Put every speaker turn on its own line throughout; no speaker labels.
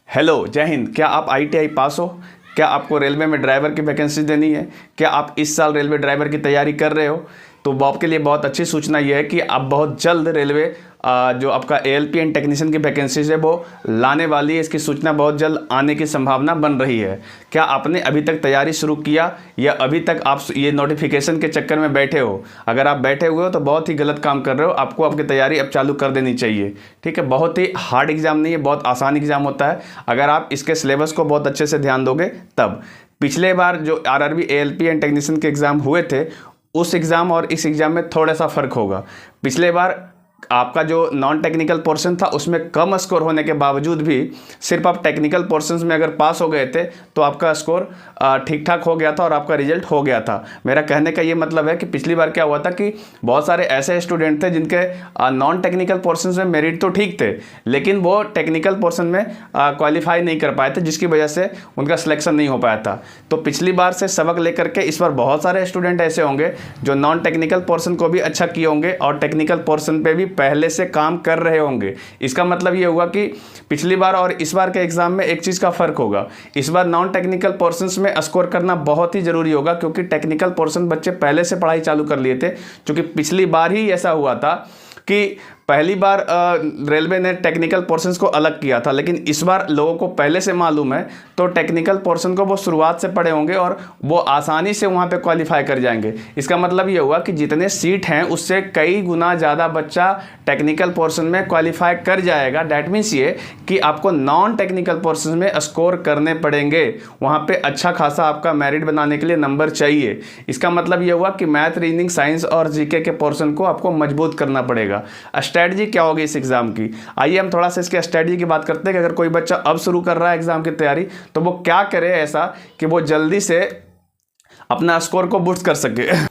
Hello, जय हिंद। क्या आप आईटीआई पास हो? क्या आपको रेलवे में ड्राइवर की वैकेंसी देनी है? क्या आप इस साल रेलवे ड्राइवर की तैयारी कर रहे हो? तो वो आपके लिए बहुत अच्छी सूचना यह है कि आप बहुत जल्द रेलवे जो आपका एएलपी एंड टेक्नीशियन की वैकेंसीज है वो लाने वाली है। इसकी सूचना बहुत जल्द आने की संभावना बन रही है। क्या आपने अभी तक तैयारी शुरू किया या अभी तक आप ये नोटिफिकेशन के चक्कर में बैठे हो? अगर आप बैठे हुए हो तो बहुत ही गलत काम कर रहे हो। आपको आपकी तैयारी अब चालू कर देनी चाहिए। ठीक है, बहुत ही हार्ड एग्जाम नहीं है, बहुत आसान एग्जाम होता है अगर आप इसके सिलेबस को बहुत अच्छे से ध्यान दोगे तब। पिछले बार जो आरआरबी एएलपी एंड टेक्नीशियन के एग्ज़ाम हुए थे उस एग्ज़ाम और इस एग्ज़ाम में थोड़ा सा फ़र्क होगा। पिछले बार आपका जो नॉन टेक्निकल पोर्शन था उसमें कम स्कोर होने के बावजूद भी सिर्फ आप टेक्निकल पोर्शंस में अगर पास हो गए थे तो आपका स्कोर ठीक ठाक हो गया था और आपका रिजल्ट हो गया था। मेरा कहने का ये मतलब है कि पिछली बार क्या हुआ था कि बहुत सारे ऐसे स्टूडेंट थे जिनके नॉन टेक्निकल पोर्शंस में मेरिट तो ठीक थे लेकिन वो टेक्निकल पोर्शन में क्वालिफाई नहीं कर पाए थे, जिसकी वजह से उनका सिलेक्शन नहीं हो पाया था। तो पिछली बार से सबक लेकर के इस बार बहुत सारे स्टूडेंट ऐसे होंगे जो नॉन टेक्निकल पोर्शन को भी अच्छा किए होंगे और टेक्निकल पोर्शन पे भी पहले से काम कर रहे होंगे। इसका मतलब ये हुआ कि पिछली बार और इस बार के एग्जाम में एक चीज़ का फ़र्क होगा। इस बार नॉन टेक्निकल पोर्शंस में स्कोर करना बहुत ही ज़रूरी होगा क्योंकि टेक्निकल पोर्शन बच्चे पहले से पढ़ाई चालू कर लिए थे। क्योंकि पिछली बार ही ऐसा हुआ था कि पहली बार रेलवे ने टेक्निकल पोर्शंस को अलग किया था, लेकिन इस बार लोगों को पहले से मालूम है तो टेक्निकल पोर्शन को वो शुरुआत से पढ़े होंगे और वो आसानी से वहाँ पे क्वालिफाई कर जाएंगे। इसका मतलब ये हुआ कि जितने सीट हैं उससे कई गुना ज़्यादा बच्चा टेक्निकल पोर्शन में क्वालिफाई कर जाएगा। डैट मीन्स ये कि आपको नॉन टेक्निकल पोर्शन में स्कोर करने पड़ेंगे, वहाँ पर अच्छा खासा आपका मेरिट बनाने के लिए नंबर चाहिए। इसका मतलब ये हुआ कि मैथ, रीजनिंग, साइंस और जीके के पोर्शन को आपको मजबूत करना पड़ेगा। स्ट्रैटेजी क्या होगी इस एग्जाम की? आइए हम थोड़ा सा इसके स्ट्रैटेजी की बात करते हैं कि अगर कोई बच्चा अब शुरू कर रहा है एग्जाम की तैयारी तो वो क्या करे ऐसा कि वो जल्दी से अपना स्कोर को बूस्ट कर सके।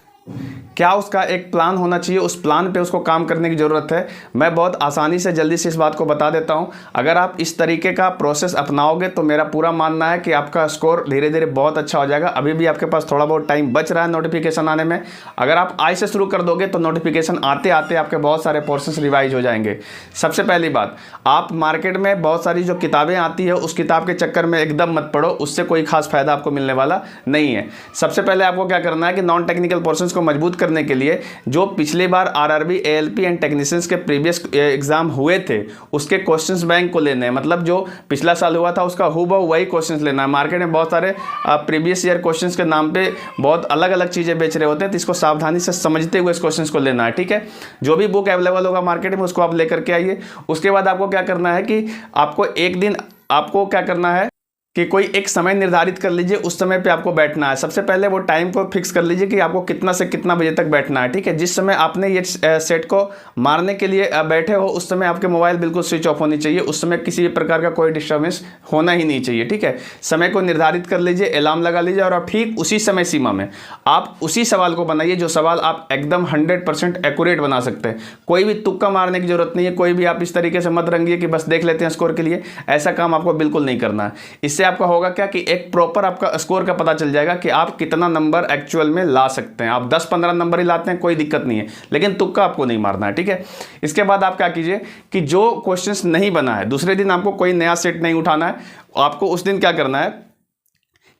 क्या उसका एक प्लान होना चाहिए, उस प्लान पे उसको काम करने की ज़रूरत है। मैं बहुत आसानी से जल्दी से इस बात को बता देता हूं। अगर आप इस तरीके का प्रोसेस अपनाओगे तो मेरा पूरा मानना है कि आपका स्कोर धीरे धीरे बहुत अच्छा हो जाएगा। अभी भी आपके पास थोड़ा बहुत टाइम बच रहा है नोटिफिकेशन आने में। अगर आप आज से शुरू कर दोगे तो नोटिफिकेशन आते आते आपके बहुत सारे पोर्शंस रिवाइज हो जाएंगे। सबसे पहली बात, आप मार्केट में बहुत सारी जो किताबें आती है उस किताब के चक्कर में एकदम मत पढ़ो, उससे कोई खास फायदा आपको मिलने वाला नहीं है। सबसे पहले आपको क्या करना है कि नॉन टेक्निकल पोर्शंस को मजबूत करने के लिए जो पिछली बार आरआरबी एएलपी एंड टेक्नीशियंस के प्रीवियस एग्जाम हुए थे उसके क्वेश्चंस बैंक को लेने हैं। मतलब जो पिछला साल हुआ था उसका हूबहू वही क्वेश्चंस लेना है। मार्केट में बहुत सारे प्रीवियस ईयर क्वेश्चंस के नाम पे बहुत अलग अलग चीज़ें बेच रहे होते हैं, तो इसको सावधानी से समझते हुए इस क्वेश्चंस को लेना है। ठीक है, जो भी बुक अवेलेबल होगा मार्केट में उसको आप लेकर के आइए। उसके बाद आपको क्या करना है कि आपको एक दिन आपको क्या करना है कि कोई एक समय निर्धारित कर लीजिए, उस समय पे आपको बैठना है। सबसे पहले वो टाइम को फिक्स कर लीजिए कि आपको कितना से कितना बजे तक बैठना है। ठीक है, जिस समय आपने ये सेट को मारने के लिए बैठे हो उस समय आपके मोबाइल बिल्कुल स्विच ऑफ होनी चाहिए। उस समय किसी भी प्रकार का कोई डिस्टर्बेंस होना ही नहीं चाहिए। ठीक है, समय को निर्धारित कर लीजिए, अलार्म लगा लीजिए और आप ठीक उसी समय सीमा में आप उसी सवाल को बनाइए जो सवाल आप एकदम 100% एक्यूरेट बना सकते हैं। कोई भी तुक्का मारने की जरूरत नहीं है, कोई भी आप इस तरीके से मत रंगिए कि बस देख लेते हैं स्कोर के लिए। ऐसा काम आपको बिल्कुल नहीं करना है। इससे आपका होगा क्या कि एक प्रॉपर आपका स्कोर का पता चल जाएगा कि आप कितना नंबर एक्चुअल में ला सकते हैं। आप 10-15 नंबर ही लाते हैं कोई दिक्कत नहीं है, लेकिन तुक्का आपको नहीं मारना है। ठीक है, इसके बाद आप क्या कीजिए कि जो क्वेश्चंस नहीं बना है दूसरे दिन आपको कोई नया सेट नहीं उठाना है। आपको उस दिन क्या करना है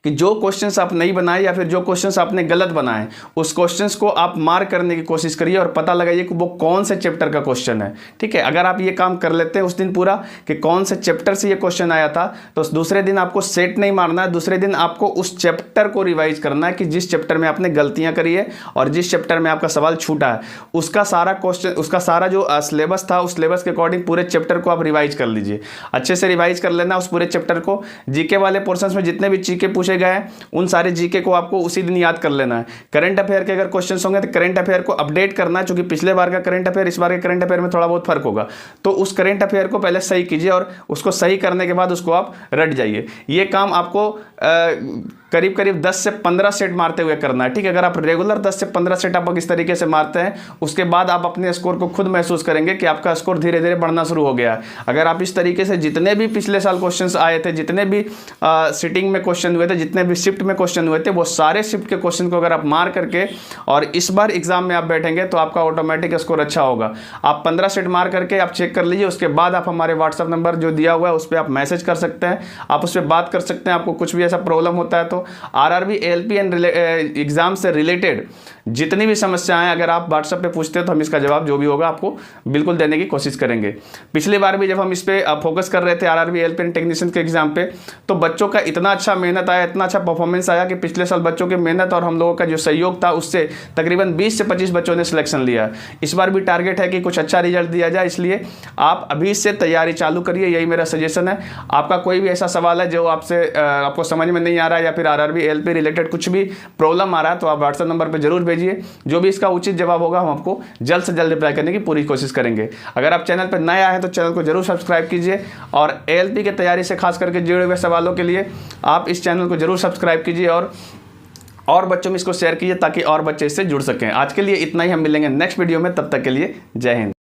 कि जो क्वेश्चंस आप नहीं बनाए या फिर जो क्वेश्चंस आपने गलत बनाए उस क्वेश्चंस को आप मार्क करने की कोशिश करिए और पता लगाइए कि वो कौन से चैप्टर का क्वेश्चन है। ठीक है, अगर आप ये काम कर लेते हैं उस दिन पूरा कि कौन से चैप्टर से ये क्वेश्चन आया था तो दूसरे दिन आपको सेट नहीं मारना है। दूसरे दिन आपको उस चैप्टर को रिवाइज करना है कि जिस चैप्टर में आपने गलतियां करी है और जिस चैप्टर में आपका सवाल छूटा है उसका सारा क्वेश्चन, उसका सारा जो सिलेबस था उस सिलेबस के अकॉर्डिंग पूरे चैप्टर को आप रिवाइज कर लीजिए। अच्छे से रिवाइज कर लेना उस पूरे चैप्टर को। जीके वाले पोर्शन में जितने भी जीके पूछे गए उन सारे जीके को आपको उसी दिन याद कर लेना है। करंट अफेयर के अगर क्वेश्चंस होंगे तो करंट अफेयर को अपडेट करना है, क्योंकि पिछले बार का करंट अफेयर इस बार के करंट अफेयर में थोड़ा बहुत फर्क होगा। तो उस करंट अफेयर को पहले सही कीजिए और उसको सही करने के बाद उसको आप रट जाइए। ये काम आपको करीब करीब 10 से 15 सेट मारते हुए करना है। ठीक है, अगर आप रेगुलर 10 से 15 सेट आप इस तरीके से मारते हैं उसके बाद आप अपने स्कोर को खुद महसूस करेंगे कि आपका स्कोर धीरे धीरे बढ़ना शुरू हो गया है। अगर आप इस तरीके से जितने भी पिछले साल क्वेश्चंस आए थे, जितने भी सिटिंग में क्वेश्चन हुए थे, जितने भी शिफ्ट में क्वेश्चन हुए थे वो सारे शिफ्ट के क्वेश्चन को अगर आप मार करके और इस बार एग्जाम में आप बैठेंगे तो आपका ऑटोमेटिक स्कोर अच्छा होगा। आप 15 सेट मार करके आप चेक कर लीजिए, उसके बाद आप हमारे व्हाट्सअप नंबर जो दिया हुआ है उस पर आप मैसेज कर सकते हैं, आप उस पर बात कर सकते हैं। आपको कुछ भी ऐसा प्रॉब्लम होता है तो RRB ALP एग्जाम से रिलेटेड जितनी भी समस्याएं अगर आप व्हाट्सएप पे पूछते हैं तो हम इसका जवाब जो भी होगा आपको बिल्कुल देने की कोशिश करेंगे। पिछली बार भी जब हम इस पे फोकस कर रहे थे RRB ALP टेक्नीशियन के एग्जाम पे, तो बच्चों का इतना अच्छा मेहनत आया, इतना अच्छा परफॉर्मेंस आया कि पिछले साल बच्चों की मेहनत और हम लोगों का जो सहयोग था उससे तकरीबन 20 से 25 बच्चों ने सिलेक्शन लिया। इस बार भी टारगेट है कि कुछ अच्छा रिजल्ट दिया जाए, इसलिए आप अभी से तैयारी चालू करिए, यही मेरा सजेशन है। आपका कोई भी ऐसा सवाल है जो आपको समझ में नहीं आ रहा है या फिर RRB ALP रिलेटेड कुछ भी प्रॉब्लम आ रहा है तो आप व्हाट्सएप नंबर पर जरूर भेजिए, जो भी इसका उचित जवाब होगा हम आपको जल्द से जल्द रिप्लाई करने की पूरी कोशिश करेंगे। अगर आप चैनल पर नए आए हैं तो चैनल को जरूर सब्सक्राइब कीजिए और ALP की तैयारी से खास करके जुड़े हुए सवालों के लिए आप इस चैनल को जरूर सब्सक्राइब कीजिए और बच्चों में इसको शेयर कीजिए ताकि और बच्चे इससे जुड़ सकें। आज के लिए इतना ही, हम मिलेंगे नेक्स्ट वीडियो में, तब तक के लिए जय हिंद।